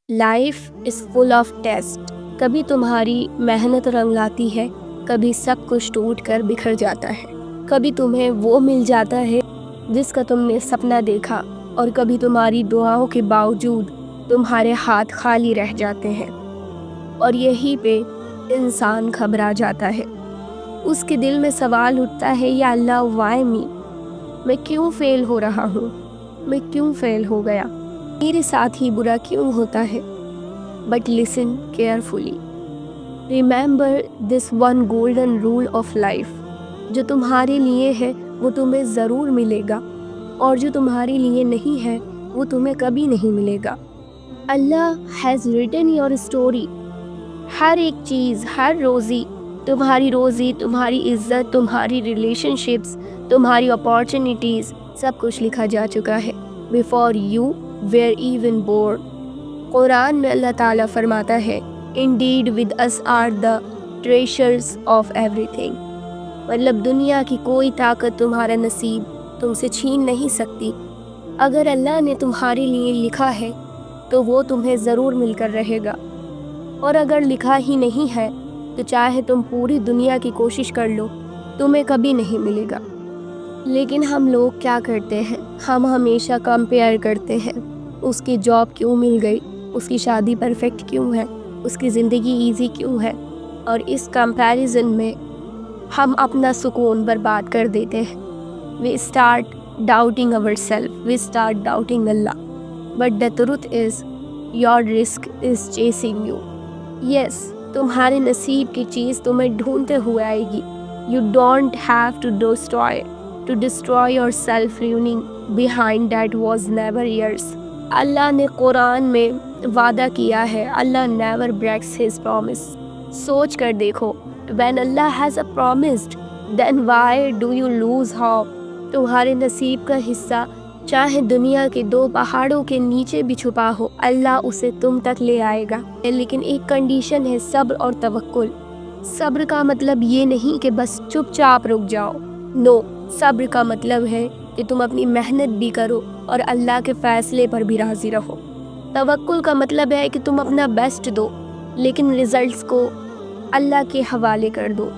Life is full of test. कभी तुम्हारी मेहनत रंग लाती है, कभी सब कुछ टूट कर बिखर जाता है। कभी तुम्हें वो मिल जाता है जिसका तुमने सपना देखा, और कभी तुम्हारी दुआओं के बावजूद तुम्हारे हाथ खाली रह जाते हैं। और यहीं पे इंसान घबरा जाता है। उसके दिल में सवाल उठता है, या अल्लाह वाई मी, मैं क्यों फेल हो रहा हूँ, मैं क्यों फेल हो गया, मेरे साथ ही बुरा क्यों होता है। But listen carefully, remember this one golden rule of life. जो तुम्हारे लिए है वो तुम्हें ज़रूर मिलेगा, और जो तुम्हारे लिए नहीं है वो तुम्हें कभी नहीं मिलेगा। अल्लाह हैज़ रिटन योर स्टोरी। हर एक चीज़, हर रोज़ी, तुम्हारी इज़्ज़त, तुम्हारी रिलेशनशिप्स, तुम्हारी अपॉर्चुनिटीज़, सब कुछ लिखा जा चुका है before you were even born. Quran में अल्लाह ताला फरमाता है, indeed with us are the treasures of everything. मतलब दुनिया की कोई ताकत तुम्हारा नसीब तुमसे छीन नहीं सकती। अगर अल्लाह ने तुम्हारे लिए लिखा है तो वो तुम्हें ज़रूर मिलकर रहेगा, और अगर लिखा ही नहीं है तो चाहे तुम पूरी दुनिया की कोशिश कर लो, तुम्हें कभी नहीं मिलेगा। लेकिन हम लोग क्या करते हैं, हम हमेशा कंपेयर करते हैं। उसकी जॉब क्यों मिल गई, उसकी शादी परफेक्ट क्यों है, उसकी ज़िंदगी इजी क्यों है, और इस कंपैरिजन में हम अपना सुकून बर्बाद कर देते हैं। We start doubting ourselves, we start doubting Allah. But the truth is your rizq is chasing you. Yes, तुम्हारे नसीब की चीज़ तुम्हें ढूंढते हुए आएगी। You don't have to destroy yourself running behind that was never yours. Allah ने कुरान में वादा किया है, Allah never breaks his promise. सोच कर देखो, when Allah has promised then why do you lose hope. तुम्हारे नसीब का हिस्सा चाहे दुनिया के 2 पहाड़ों के नीचे भी छुपा हो, अल्लाह उसे तुम तक ले आएगा। लेकिन एक कंडीशन है, सब्र और तवक्कुल। सब्र का मतलब ये नहीं कि बस चुपचाप रुक जाओ। नो, सब्र का मतलब है कि तुम अपनी मेहनत भी करो और अल्लाह के फ़ैसले पर भी राज़ी रहो। तवक्कुल का मतलब है कि तुम अपना बेस्ट दो, लेकिन रिज़ल्ट्स को अल्लाह के हवाले कर दो।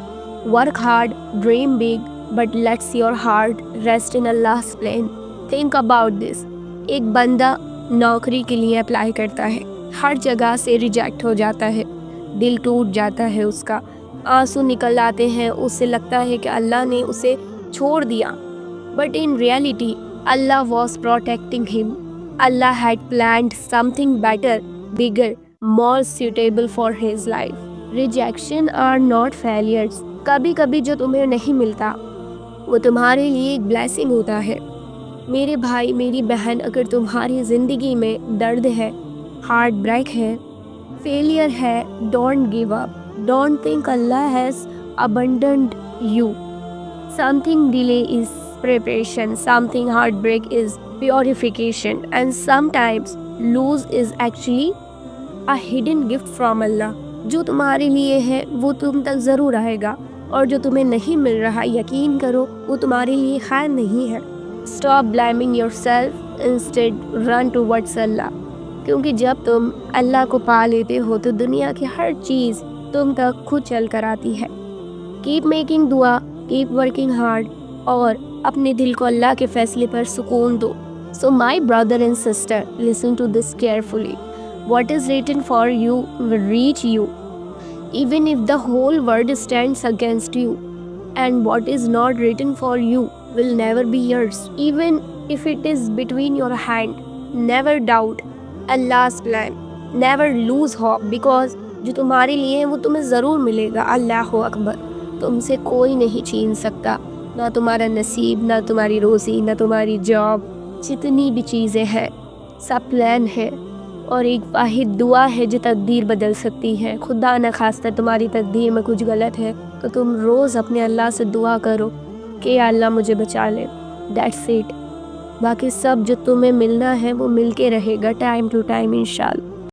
Work hard, dream big, but lets your heart rest in Allah's plan. Think about this. एक बंदा नौकरी के लिए अप्लाई करता है, हर जगह से रिजेक्ट हो जाता है, दिल टूट जाता है उसका, आंसू निकल आते हैं, उसे लगता है कि अल्लाह ने उसे छोड़ दिया। But in reality Allah was protecting him. Allah had planned something better, bigger, more suitable for his life. Rejection are not failures. कभी कभी जो तुम्हें नहीं मिलता वो तुम्हारे लिए एक ब्लेसिंग होता है। मेरे भाई, मेरी बहन, अगर तुम्हारी ज़िंदगी में दर्द है, हार्ट ब्रेक है, फेलियर है, don't give up. Don't think Allah has abandoned you. Something delay is preparation, something heart break is purification, and sometimes lose is actually a hidden gift from Allah. जो तुम्हारे लिए है वो तुम तक ज़रूर आएगा, और जो तुम्हें नहीं मिल रहा, यकीन करो वो तुम्हारे लिए खैर नहीं है। Stop blaming yourself, instead run towards Allah. क्योंकि जब तुम अल्लाह को पा लेते हो तो दुनिया की हर चीज़ तुम तक खुद चल कर आती है। कीप मेकिंग दुआ, कीप वर्किंग हार्ड, और अपने दिल को अल्लाह के फैसले पर सुकून दो। So my brother and sister, listen to this carefully. What is written for you will reach you, even if the whole world stands against you. And what is not written for you will never be yours, even if it is between your hand. Never doubt Allah's plan. Never lose hope, because जो तुम्हारे लिए है वो तुम्हें ज़रूर मिलेगा। अल्लाहु अकबर। तुमसे कोई नहीं छीन सकता, ना तुम्हारा नसीब, ना तुम्हारी रोज़ी, ना तुम्हारी जॉब। जितनी भी चीज़ें हैं सब प्लान है, और एक वाहिद दुआ है जो तकदीर बदल सकती है। खुदा न खास्ता तुम्हारी तकदीर में कुछ गलत है तो तुम रोज़ अपने अल्लाह से दुआ करो कि या अल्लाह मुझे बचा ले। That's it. बाकी सब जो तुम्हें मिलना है वो मिल के रहेगा टाइम टू टाइम इंशाअल्लाह।